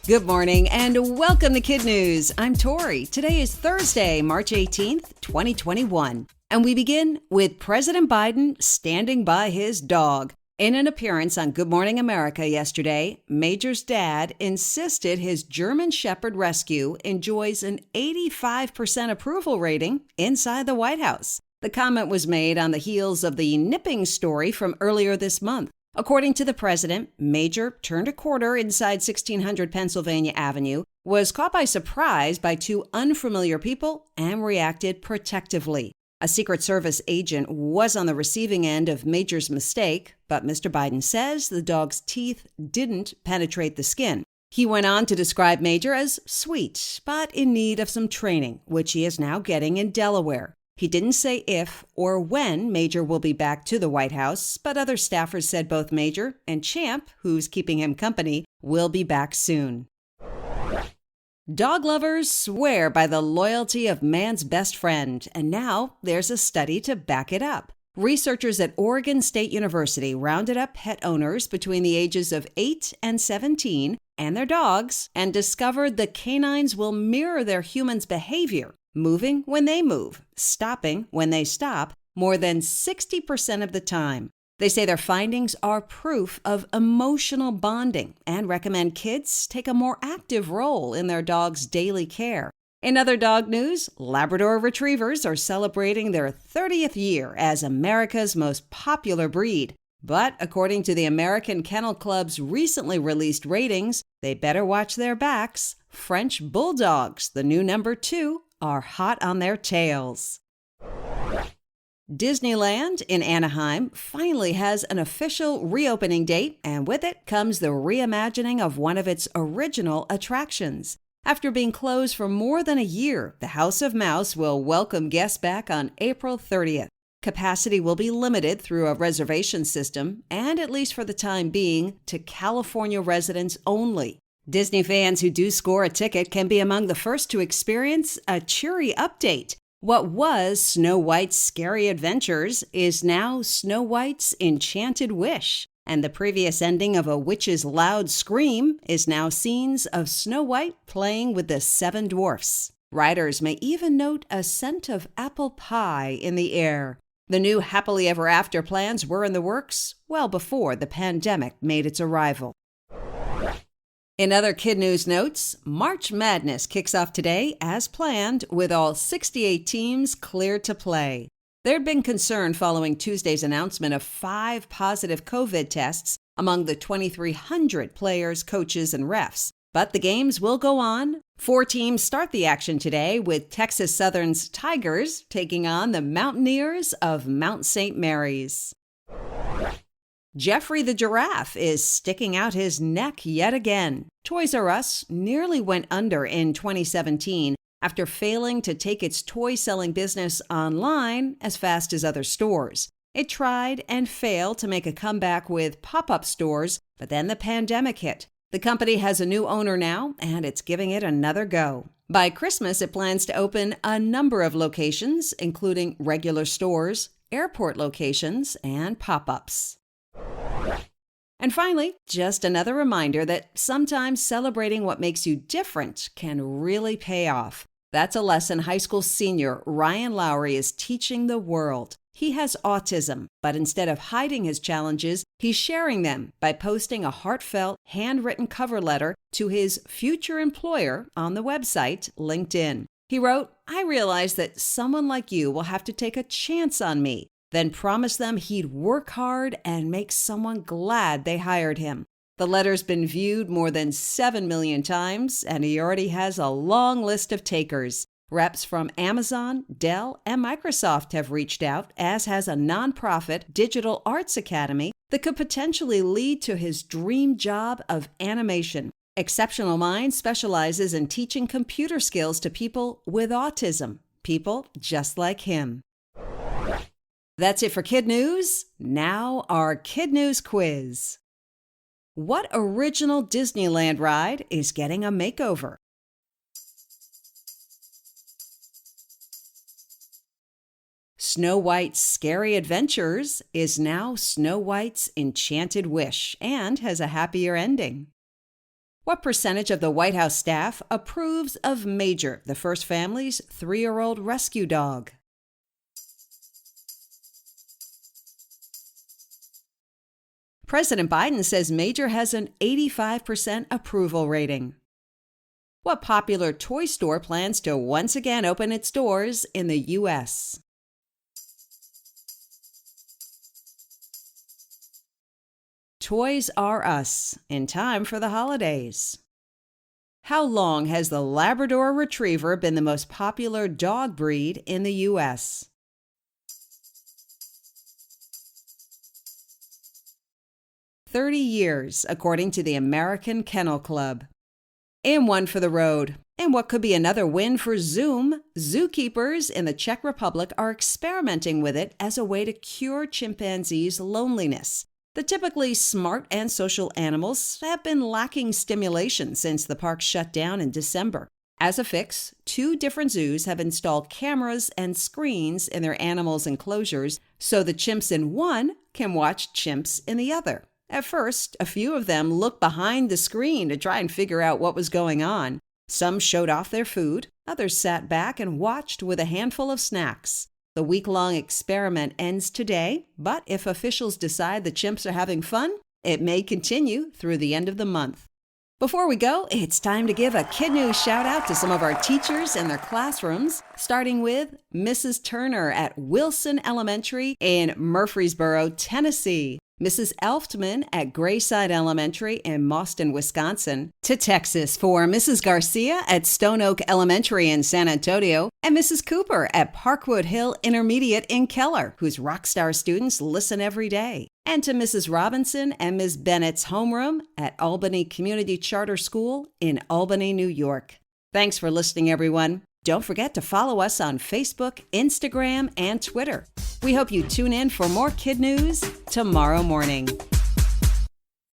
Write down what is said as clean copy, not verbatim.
Good morning and welcome to KidNuz. I'm Tori. Today is Thursday, March 18th, 2021. And we begin with President Biden standing by his dog. In an appearance on Good Morning America yesterday, Major's dad insisted his German Shepherd rescue enjoys an 85% approval rating inside the White House. The comment was made on the heels of the nipping story from earlier this month. According to the president, Major turned a quarter inside 1600 Pennsylvania Avenue, was caught by surprise by two unfamiliar people, and reacted protectively. A Secret Service agent was on the receiving end of Major's mistake, but Mr. Biden says the dog's teeth didn't penetrate the skin. He went on to describe Major as sweet, but in need of some training, which he is now getting in Delaware. He didn't say if or when Major will be back to the White House, but other staffers said both Major and Champ, who's keeping him company, will be back soon. Dog lovers swear by the loyalty of man's best friend, and now there's a study to back it up. Researchers at Oregon State University rounded up pet owners between the ages of 8 and 17 and their dogs and discovered the canines will mirror their humans' behavior, moving when they move, stopping when they stop, more than 60% of the time. They say their findings are proof of emotional bonding and recommend kids take a more active role in their dog's daily care. In other dog news, Labrador Retrievers are celebrating their 30th year as America's most popular breed. But according to the American Kennel Club's recently released ratings, they better watch their backs. French Bulldogs, the new number 2, are hot on their tails. Disneyland in Anaheim finally has an official reopening date, and with it comes the reimagining of one of its original attractions. After being closed for more than a year, the House of Mouse will welcome guests back on April 30th. Capacity will be limited through a reservation system, and at least for the time being, to California residents only. Disney fans who do score a ticket can be among the first to experience a cheery update. What was Snow White's Scary Adventures is now Snow White's Enchanted Wish, and the previous ending of A Witch's Loud Scream is now scenes of Snow White playing with the 7 dwarfs. Riders may even note a scent of apple pie in the air. The new Happily Ever After plans were in the works well before the pandemic made its arrival. In other KidNuz notes, March Madness kicks off today as planned with all 68 teams cleared to play. There'd been concern following Tuesday's announcement of 5 positive COVID tests among the 2,300 players, coaches, and refs. But the games will go on. 4 teams start the action today with Texas Southern's Tigers taking on the Mountaineers of Mount St. Mary's. Jeffrey the giraffe is sticking out his neck yet again. Toys R Us nearly went under in 2017 after failing to take its toy-selling business online as fast as other stores. It tried and failed to make a comeback with pop-up stores, but then the pandemic hit. The company has a new owner now, and it's giving it another go. By Christmas, it plans to open a number of locations, including regular stores, airport locations, and pop-ups. And finally, just another reminder that sometimes celebrating what makes you different can really pay off. That's a lesson high school senior Ryan Lowry is teaching the world. He has autism, but instead of hiding his challenges, he's sharing them by posting a heartfelt, handwritten cover letter to his future employer on the website LinkedIn. He wrote, "I realized that someone like you will have to take a chance on me," then promised them he'd work hard and make someone glad they hired him. The letter's been viewed more than 7 million times, and he already has a long list of takers. Reps from Amazon, Dell, and Microsoft have reached out, as has a nonprofit digital arts academy that could potentially lead to his dream job of animation. Exceptional Minds specializes in teaching computer skills to people with autism, people just like him. That's it for KidNuz. Now our KidNuz quiz. What original Disneyland ride is getting a makeover? Snow White's Scary Adventures is now Snow White's Enchanted Wish and has a happier ending. What percentage of the White House staff approves of Major, the first family's 3-year-old rescue dog? President Biden says Major has an 85% approval rating. What popular toy store plans to once again open its doors in the U.S.? Toys R Us, in time for the holidays. How long has the Labrador Retriever been the most popular dog breed in the U.S.? "30 years, according to the American Kennel Club. And one for the road. And what could be another win for Zoom, zookeepers in the Czech Republic are experimenting with it as a way to cure chimpanzees' loneliness. The typically smart and social animals have been lacking stimulation since the park shut down in December. As a fix, 2 different zoos have installed cameras and screens in their animals' enclosures so the chimps in one can watch chimps in the other. At first, a few of them looked behind the screen to try and figure out what was going on. Some showed off their food, others sat back and watched with a handful of snacks. The week-long experiment ends today, but if officials decide the chimps are having fun, it may continue through the end of the month. Before we go, it's time to give a KidNuz shout-out to some of our teachers and their classrooms, starting with Mrs. Turner at Wilson Elementary in Murfreesboro, Tennessee, Mrs. Elftman at Grayside Elementary in Mauston, Wisconsin, to Texas for Mrs. Garcia at Stone Oak Elementary in San Antonio, and Mrs. Cooper at Parkwood Hill Intermediate in Keller, whose Rockstar students listen every day, and to Mrs. Robinson and Ms. Bennett's homeroom at Albany Community Charter School in Albany, New York. Thanks for listening, everyone. Don't forget to follow us on Facebook, Instagram, and Twitter. We hope you tune in for more KidNuz tomorrow morning.